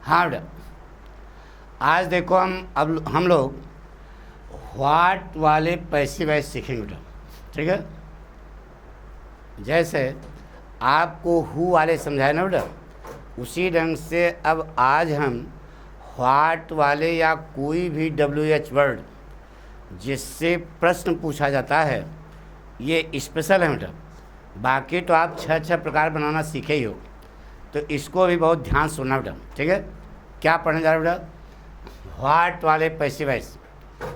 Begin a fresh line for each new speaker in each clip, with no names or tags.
हाँ बेटा, आज देखो हम लोग व्हाट वाले पैसिव वॉइस सीखेंगे बेटा, ठीक है। जैसे आपको हु वाले समझाए ना बेटा, उसी ढंग से अब आज हम व्हाट वाले या कोई भी WH वर्ड जिससे प्रश्न पूछा जाता है, ये स्पेशल है बेटा। बाकी तो आप छह प्रकार बनाना सीखे ही हो, तो इसको भी बहुत ध्यान से सुनना बेटा, ठीक है। क्या पढ़ने जा रहे बेटा? व्हाट वाले पैसिव वॉइस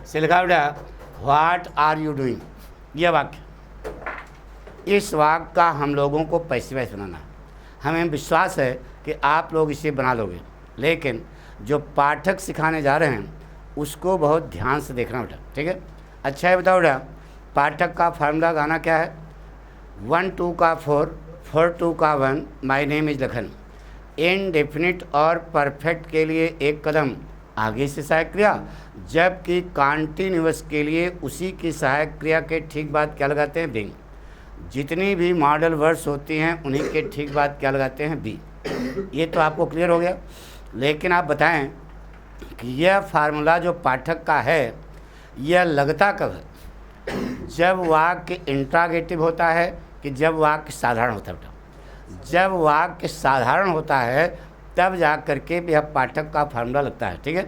से लिखा बेटा, व्हाट आर यू डूइंग। यह वाक्य, इस वाक्य का हम लोगों को पैसिव वॉइस बनाना है। हमें विश्वास है कि आप लोग इसे बना लोगे, लेकिन जो पाठक सिखाने जा रहे हैं उसको बहुत ध्यान से देखना बेटा, ठीक है। अच्छा है, बताओ बेटा, पाठक का फार्मूला गाना क्या है? 1 2 का 4, 4 2 का 1, my name is Lakhan. Indefinite और परफेक्ट के लिए एक कदम आगे से सहायक क्रिया, जबकि कॉन्टिन्यूअस के लिए उसी की सहायक क्रिया के ठीक बाद क्या लगाते हैं? बीइंग। जितनी भी मॉडल वर्ड्स होती हैं उन्हीं के ठीक बाद क्या लगाते हैं? बी। ये तो आपको क्लियर हो गया। लेकिन आप बताएं कि यह फार्मूला जो पाठक का है यह लगता कब है? जब वाक्य इंट्रागेटिव होता है कि जब वाक्य साधारण होता है बेटा? जब वाक्य साधारण होता है तब जा करके यह पाठक का फार्मूला लगता है, ठीक है,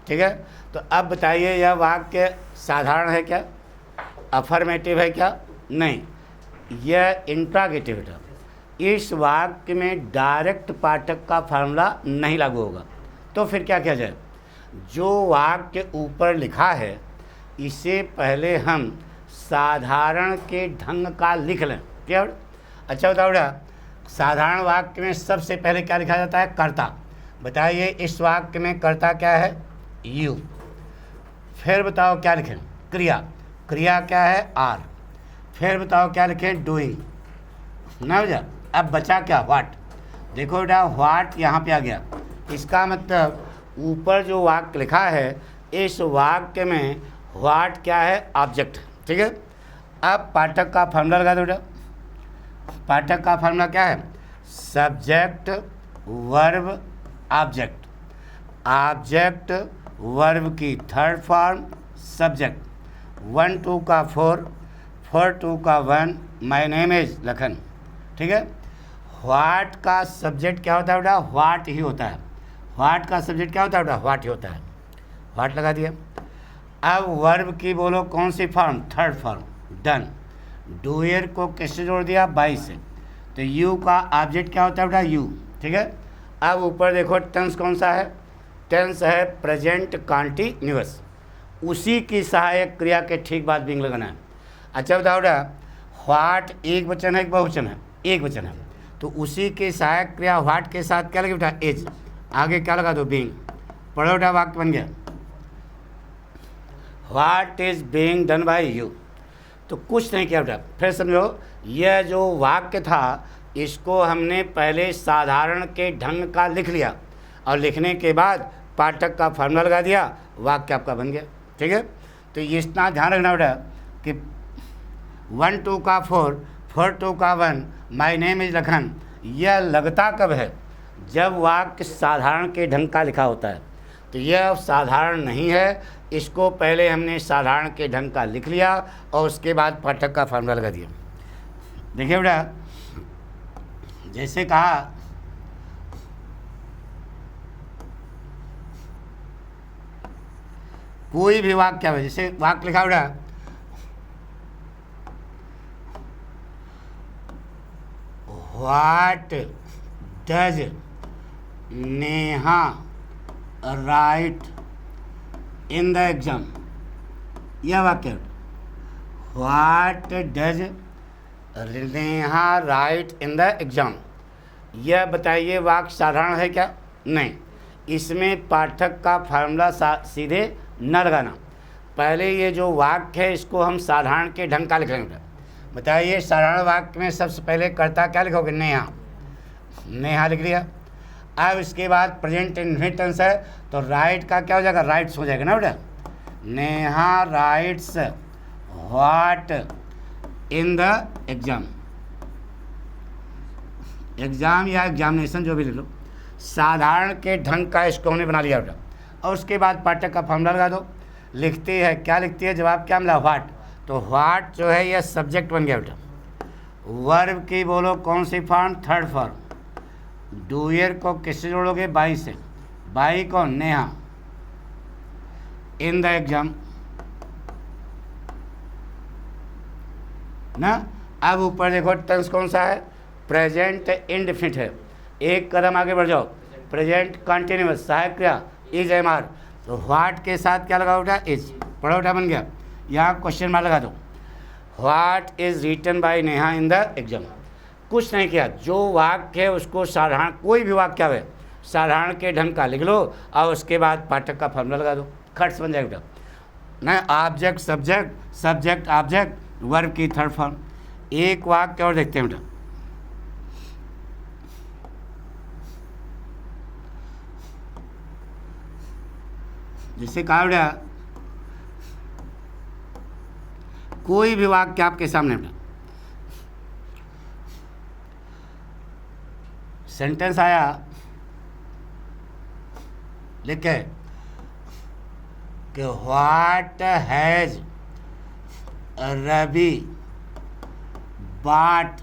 ठीक है। तो अब बताइए, यह वाक्य साधारण है क्या? अफर्मेटिव है क्या? नहीं, यह इंट्रागेटिव है। इस वाक्य में डायरेक्ट पाठक का फार्मूला नहीं लागू होगा। तो फिर क्या किया जाए? जो वाक्य ऊपर लिखा है इसे पहले हम साधारण के ढंग का लिख लें। क्या? अच्छा बताओ बेटा, साधारण वाक्य में सबसे पहले क्या लिखा जाता है? कर्ता। बताइए, इस वाक्य में कर्ता क्या है? यू। फिर बताओ क्या लिखें? क्रिया। क्रिया क्या है? आर। फिर बताओ क्या लिखें? डूइंग। ना बेटा, अब बचा क्या? व्हाट। देखो बेटा, व्हाट यहाँ पे आ गया। इसका मतलब ऊपर जो वाक्य लिखा है इस वाक्य में व्हाट क्या है? ऑब्जेक्ट, ठीक है। अब पाठक का फार्मूला लगा दो बेटा। पाठक का फार्मूला क्या है? Subject verb object. Object verb की थर्ड फॉर्म सब्जेक्ट। 1 2 का 4, 4 2 का 1, माई नेम इज लखन, ठीक है। व्हाट का सब्जेक्ट क्या होता है बेटा? व्हाट ही होता है। व्हाट का सब्जेक्ट क्या होता है बेटा? व्हाट ही होता है। व्हाट लगा दिया। अब वर्ब की बोलो कौन सी form? Third form, done. Doer को किससे जोड़ दिया? बाई से। तो यू का ऑब्जेक्ट क्या होता है बेटा? यू, ठीक है। अब ऊपर देखो, टेंस कौन सा है? टेंस है प्रेजेंट कॉन्टिन्यूअस। उसी की सहायक क्रिया के ठीक बाद बीइंग लगाना है। अच्छा बताओ बेटा, व्हाट एक वचन है कि बहुवचन है? एक वचन है। तो उसी की सहायक क्रिया व्हाट के साथ क्या लगे बेटा? एज। आगे क्या लगा दो? बीइंग। पढ़ो बेटा, वाक्य बन गया, what is being done by you. तो कुछ नहीं किया बेटा। फिर समझो, यह जो वाक्य था इसको हमने पहले साधारण के ढंग का लिख लिया और लिखने के बाद पाठक का फार्मूला लगा दिया, वाक्य आपका बन गया, ठीक है। तो ये इतना ध्यान रखना बेटा कि 1 2 का 4, 4 2 का 1, माई नेम इज लखन, यह लगता कब है? जब वाक्य साधारण के ढंग का लिखा होता है। तो यह साधारण नहीं है, इसको पहले हमने साधारण के ढंग का लिख लिया और उसके बाद पाठक का फार्मूला लगा दिया। देखिए बेटा, जैसे कहा कोई भी वाक्य है, जैसे वाक्य लिखा बेटा, what does Neha right in the exam. यह वाक्य, what does Neha right in the exam. यह बताइए वाक्य साधारण है क्या? नहीं। इसमें पाठक का फार्मूला सीधे न लगाना। पहले ये जो वाक्य है इसको हम साधारण के ढंग का लिखेंगे। बताइए, साधारण वाक्य में सबसे पहले कर्ता क्या लिखोगे? नेहा। नेहा लिख लिया। अब इसके बाद प्रेजेंट इंडेफिनिट टेंस है तो राइट का क्या हो जाएगा? राइट्स हो जाएगा ना बेटा। Neha rights what in the exam. Exam या एग्जामिनेशन जो भी लिख लो। साधारण के ढंग का इसको हमने बना लिया बेटा। और उसके बाद पाठक का फॉर्मूला लगा दो। लिखती है, क्या लिखती है, जवाब क्या मिला, व्हाट। तो व्हाट जो है यह सब्जेक्ट बन गया बेटा। वर्ब की बोलो कौन सी फॉर्म, थर्ड फॉर्म। डूयर को किससे जोड़ोगे, बाई से। बाई कौन, नेहा। इन द एग्जाम ना। अब ऊपर देखो टेंस कौन सा है, प्रेजेंट इंडेफिनिट है। एक कदम आगे बढ़ जाओ, प्रेजेंट कंटिन्यूअस, सहायक क्रिया इज एम आर। तो व्हाट के साथ क्या लगा उठा, इज। पढ़ा उठा बन गया। यहाँ क्वेश्चन मार्क लगा दो। What is written by Neha in the exam. कुछ नहीं किया, जो वाक्य है उसको साधारण, कोई भी वाक्य है साधारण के ढंग का लिख लो और उसके बाद पाठक का फॉर्मूला लगा दो, खर्च बन जाएगा ना। Object subject, subject object, verb की थर्ड फॉर्म। एक वाक्य और देखते हैं बेटा। जैसे कहा बेटा, कोई भी वाक्य आपके सामने बेटा, सेंटेंस आया, लिखे कि what has Ravi bought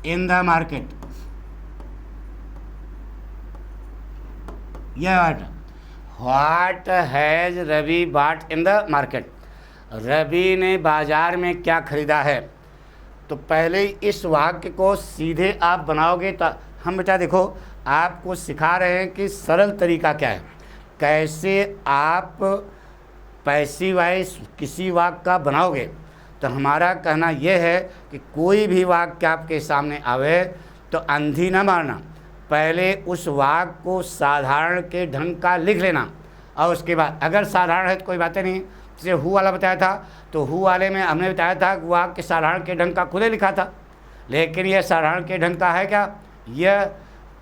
in the market। यह what has Ravi bought in the market। Ravi ने बाजार में क्या खरीदा है। तो पहले इस वाक्य को सीधे आप बनाओगे तो हम बेटा देखो आपको सिखा रहे हैं कि सरल तरीका क्या है, कैसे आप पैसिव वॉइस किसी वाक्य का बनाओगे। तो हमारा कहना यह है कि कोई भी वाक्य आपके सामने आवे तो अंधी ना मारना, पहले उस वाक्य को साधारण के ढंग का लिख लेना और उसके बाद अगर साधारण है तो कोई बातें नहीं। जैसे हु वाला बताया था, तो हु वाले में हमने बताया था कि वाक्य साधारण के ढंग का खुद ही लिखा था, लेकिन यह साधारण के ढंग का है क्या, यह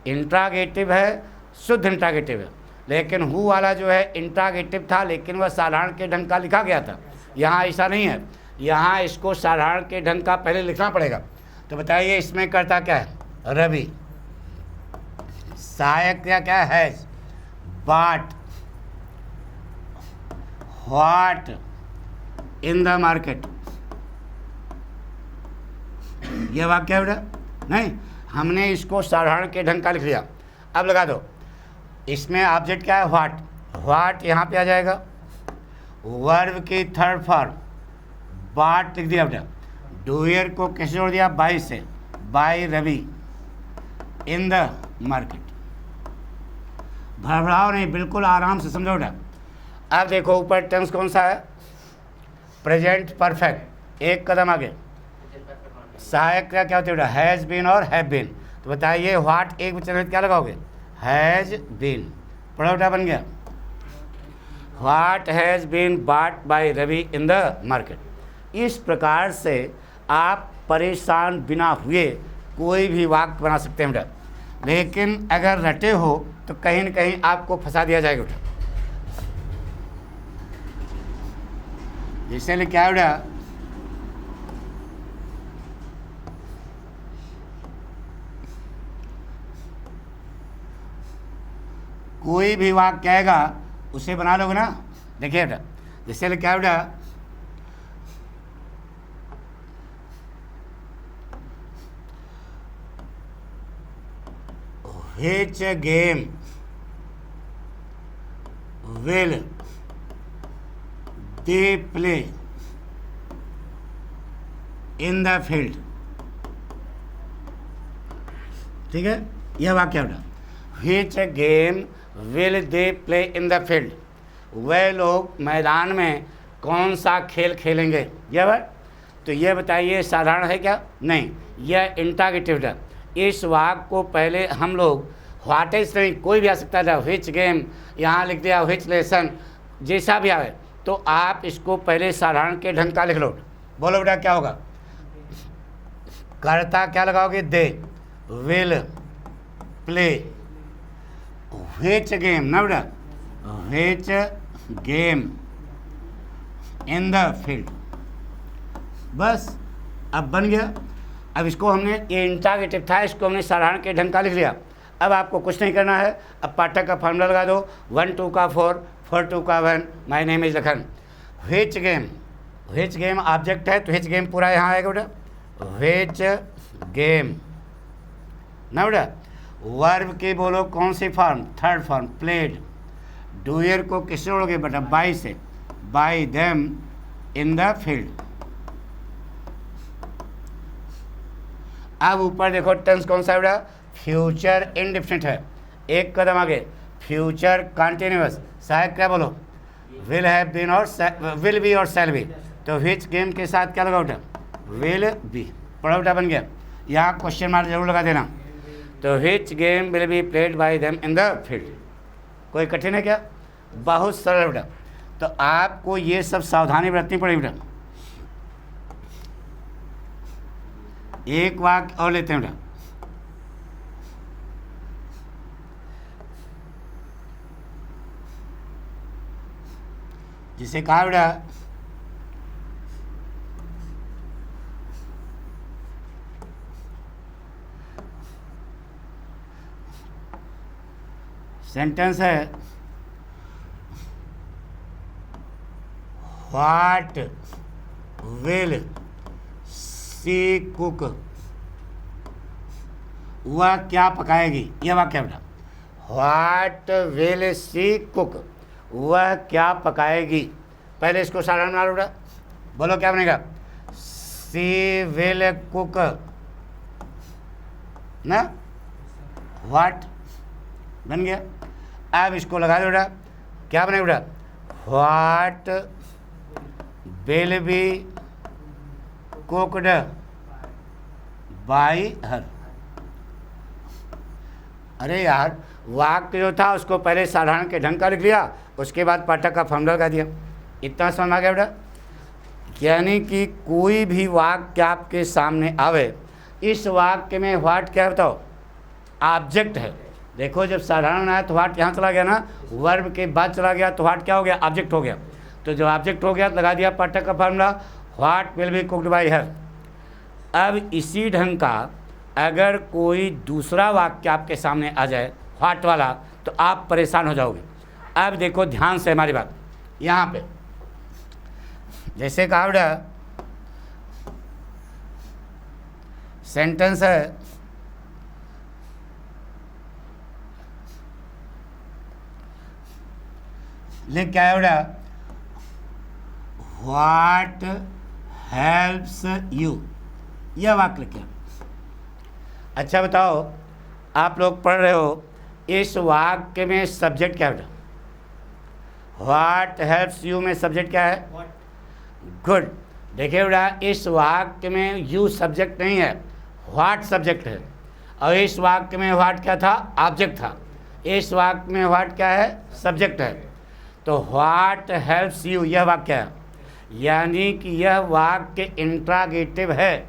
इंट्रागेटिव है, शुद्ध इंट्रागेटिव है। लेकिन हु वाला जो है इंट्रागेटिव था, लेकिन वह साधारण के ढंग का लिखा गया था। यहाँ ऐसा नहीं है, यहाँ इसको साधारण के ढंग का पहले लिखना पड़ेगा। तो बताइए इसमें करता क्या है, रवि, सहायक क्रिया क्या है, बाट, व्हाट इन द मार्केट। यह वाक्य है बेटा, नहीं, हमने इसको साधारण के ढंग का लिख लिया। अब लगा दो, इसमें ऑब्जेक्ट क्या है, व्हाट। व्हाट यहाँ पे आ जाएगा, वर्ब की थर्ड फॉर्म, बाट लिख दिया बेटा। डूयर को कैसे जोड़ दिया, बाई से, by Ravi in the market. भड़बड़ाओ नहीं, बिल्कुल आराम से समझो बेटा। अब देखो ऊपर टेंस कौन सा है, प्रेजेंट परफेक्ट। एक कदम आगे, सहायक क्रिया क्या होती है बेटा, हैज़ बीन और हैव बीन। तो बताइए व्हाट एक वचन में क्या लगाओगे, हैज़ बीन। पढ़ा बेटा बन गया, what has been bought by Ravi in the market. इस प्रकार से आप परेशान बिना हुए कोई भी वाक्य बना सकते हैं बेटा, लेकिन अगर रटे हो तो कहीं न कहीं आपको फंसा दिया जाएगा बेटा। जैसे क्या है बेटा, कोई भी वाक्य कहेगा उसे बना लोगे ना। देखिए बेटा, जैसे क्या है बेटा, which game will they play in the field। ठीक है, यह वाक्य है बेटा, which game will they play in the field। वह लोग मैदान में कौन सा खेल खेलेंगे। यह बात, तो यह बताइए साधारण है क्या, नहीं, यह इंट्रागेटिव है। इस वाक्य को पहले हम लोग व्हाट इज नहीं, कोई भी आ सकता था, व्हिच गेम यहाँ लिख दिया, व्हिच लेसन, जैसा भी आवे तो आप इसको पहले साधारण के ढंग का लिख लो। बोलो बेटा क्या होगा, कर्ता क्या लगाओगे, they will play which game ना बेटा, which game in the field. बस अब बन गया। अब इसको हमने, ये इंट्रागेटिव था, इसको हमने साधारण के ढंग का लिख लिया। अब आपको कुछ नहीं करना है, अब पाठक का फार्मूला लगा दो, 1 2 का 4, 4 2 का 1, my name is Lakhan. Which game object है, तो व्हिच गेम पूरा यहाँ आएगा बेटा, व्हिच गेम ना बेटा। वर्ब के बोलो कौन सी फॉर्म, थर्ड फॉर्म, प्लेड। डूयर को किससे जोड़ोगे बेटा, बाई से, by them in the field. अब ऊपर देखो टेंस कौन सा है बेटा, फ्यूचर इंडेफिनिट है। एक कदम आगे, फ्यूचर कंटिन्यूअस, शायद क्या बोलो, विल हैव बीन और विल बी और शैल बी। तो व्हिच गेम के साथ क्या लगा बेटा, विल बी, पढ़ा बेटा बन गया। यहाँ क्वेश्चन मार्क जरूर लगा देना। तो which game will be played by them in the field. कोई कठिन है क्या, बहुत सरल बेटा। तो आपको ये सब सावधानी बरतनी पड़ेगी बेटा। एक वाक्य और लेते हैं बेटा, जिसे कहा बेटा सेंटेंस है, व्हाट विल सी कुक, वह क्या पकाएगी, यह वाक्य बेटा। व्हाट विल सी कुक, वह क्या पकाएगी। पहले इसको साधारण बना लो बेटा, बोलो क्या बनेगा, सी विल कुक ना, व्हाट बन गया। अब इसको लगा दो बेटा, क्या बनेगा बेटा, what will be cooked bye हर। अरे यार, वाक्य जो था उसको पहले साधारण के ढंग का लिख लिया, उसके बाद पाठक का फॉर्मूला लगा दिया। इतना समझ आ गया बेटा। यानी कि कोई भी वाक्य आपके सामने आवे, इस वाक्य में व्हाट क्या बताओ, ऑब्जेक्ट है। देखो जब साधारण आया तो व्हाट यहाँ चला गया ना, वर्ब के बाद चला गया तो व्हाट क्या हो गया, ऑब्जेक्ट हो गया। तो जब ऑब्जेक्ट हो गया तो लगा दिया पाठक का formula, what will be cooked bye हर। अब इसी ढंग का अगर कोई दूसरा वाक्य आपके सामने आ जाए व्हाट वाला, तो आप परेशान हो जाओगे। अब देखो ध्यान से हमारी बात, यहाँ पे जैसे कहा बेटा सेंटेंस है, लिख क्या है बेटा, व्हाट हेल्प्स यू, यह वाक्य लिखा। अच्छा बताओ, आप लोग पढ़ रहे हो, इस वाक्य में सब्जेक्ट क्या है बेटा, व्हाट हेल्प्स यू में सब्जेक्ट क्या है, गुड। देखिए बेटा, इस वाक्य में यू सब्जेक्ट नहीं है, व्हाट सब्जेक्ट है। और इस वाक्य में व्हाट क्या था, ऑब्जेक्ट था। इस वाक्य में व्हाट क्या है, सब्जेक्ट है। तो व्हाट हेल्प्स यू यह वाक्य है, यानी कि यह वाक्य इंट्रागेटिव है,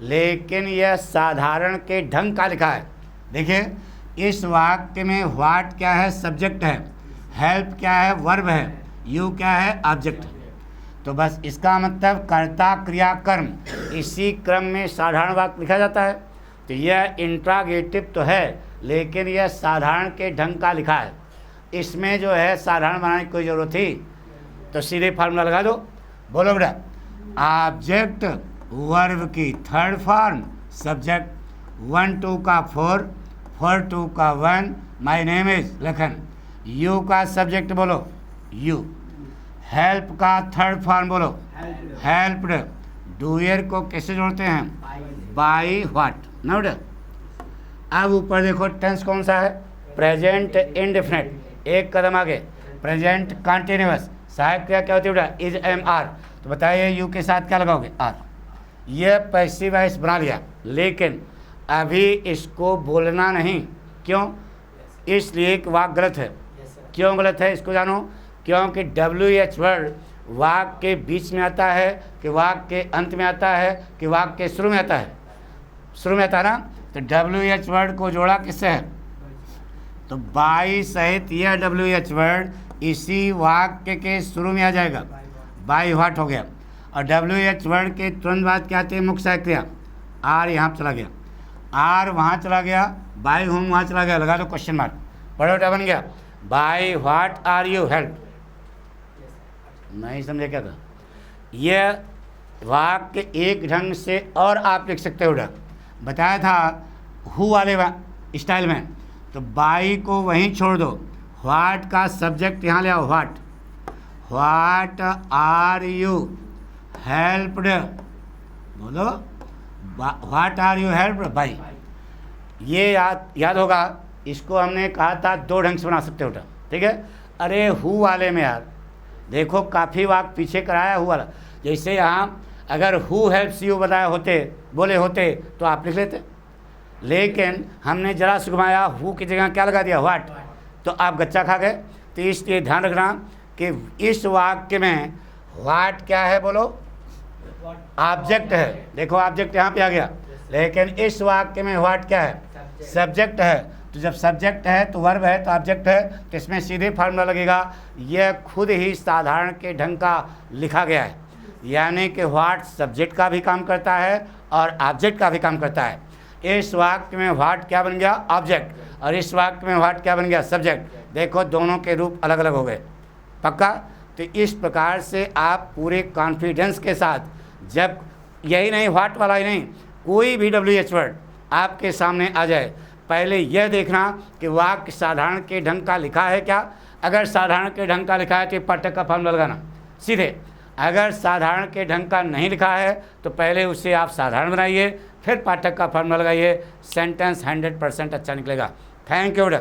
लेकिन यह साधारण के ढंग का लिखा है। देखिए इस वाक्य में व्हाट क्या है, सब्जेक्ट है, हेल्प क्या है, वर्ब है, यू क्या है, ऑब्जेक्ट है। तो बस इसका मतलब कर्ता क्रिया कर्म, इसी क्रम में साधारण वाक्य लिखा जाता है। तो यह इंट्रागेटिव तो है, लेकिन यह साधारण के ढंग का लिखा है। इसमें जो है साधारण बनाने की कोई ज़रूरत थी, तो सीधे फार्मूला लगा दो। बोलो बेटा, ऑब्जेक्ट वर्ब की थर्ड फॉर्म, सब्जेक्ट 1 2 का 4, 4 2 का 1, my name is Lakhan. You का सब्जेक्ट बोलो यू, हेल्प का थर्ड फॉर्म बोलो हेल्प्ड। डूयर को कैसे जोड़ते हैं, बाय व्हाट ना बेटा। अब ऊपर देखो टेंस कौन सा है, प्रेजेंट इंडेफिनिट। एक कदम आगे, प्रेजेंट कंटिन्यूअस। सहायक क्रिया क्या होती है बेटा, इज एम आर। तो बताइए यू के साथ क्या लगाओगे, आर। यह पैसिव वॉइस बना लिया, लेकिन अभी इसको बोलना नहीं। क्यों, इसलिए कि वाक्य गलत है। क्यों गलत है इसको जानो, क्योंकि WH वर्ड वाक्य के बीच में आता है कि वाक्य के अंत में आता है कि वाक्य के शुरू में आता है, शुरू में आता है ना। तो WH वर्ड को जोड़ा किससे है, तो बाई सहित यह WH वर्ड इसी वाक्य के शुरू में आ जाएगा, बाई व्हाट हो गया। और WH वर्ड के तुरंत बाद क्या आती है, मुख्य सहायक क्रिया आर यहाँ चला गया, आर वहाँ चला गया, बाई होम वहाँ चला गया, लगा दो क्वेश्चन मार्क। पढ़ो बेटा, बन गया। By what are you help. नहीं समझे क्या था? यह वाक्य एक ढंग से और आप लिख सकते हो बेटा, बताया था हु वाले स्टाइल में। तो बाई को वहीं छोड़ दो, व्हाट का सब्जेक्ट यहाँ ले आओ, what. What are you helped, बोलो what are you helped by. ये याद होगा, इसको हमने कहा था दो ढंग से बना सकते हो बेटा, ठीक है। अरे हु वाले में यार देखो काफ़ी वाक्य पीछे कराया हु वाला। जैसे यहाँ अगर हु हेल्प्स यू बताया होते, बोले होते तो आप लिख लेते, लेकिन हमने जरा सा घुमाया, हु की जगह क्या लगा दिया, व्हाट, तो आप गच्चा खा गए। तो इसलिए ध्यान रखना कि इस वाक्य में व्हाट क्या है, बोलो ऑब्जेक्ट है। देखो ऑब्जेक्ट यहाँ पे आ गया, लेकिन इस वाक्य में व्हाट क्या है, सब्जेक्ट है। तो जब सब्जेक्ट है तो वर्ब है, तो ऑब्जेक्ट है, तो इसमें सीधे फार्मूला लगेगा। यह खुद ही साधारण के ढंग का लिखा गया है, यानी कि व्हाट सब्जेक्ट का भी काम करता है और ऑब्जेक्ट का भी काम करता है। इस वाक्य में व्हाट क्या बन गया, ऑब्जेक्ट, और इस वाक्य में व्हाट क्या बन गया, सब्जेक्ट। देखो दोनों के रूप अलग अलग हो गए, पक्का। तो इस प्रकार से आप पूरे कॉन्फिडेंस के साथ, जब यही नहीं व्हाट वाला ही नहीं, कोई भी WH वर्ड आपके सामने आ जाए, पहले यह देखना कि वाक्य साधारण के ढंग का लिखा है क्या। अगर साधारण के ढंग का लिखा है तो पाठक का फार्मूला लगाना सीधे। अगर साधारण के ढंग का नहीं लिखा है तो पहले उसे आप साधारण बनाइए, फिर पाठक का फार्मूला लगाइए, सेंटेंस 100% अच्छा निकलेगा। थैंक यू बेटा।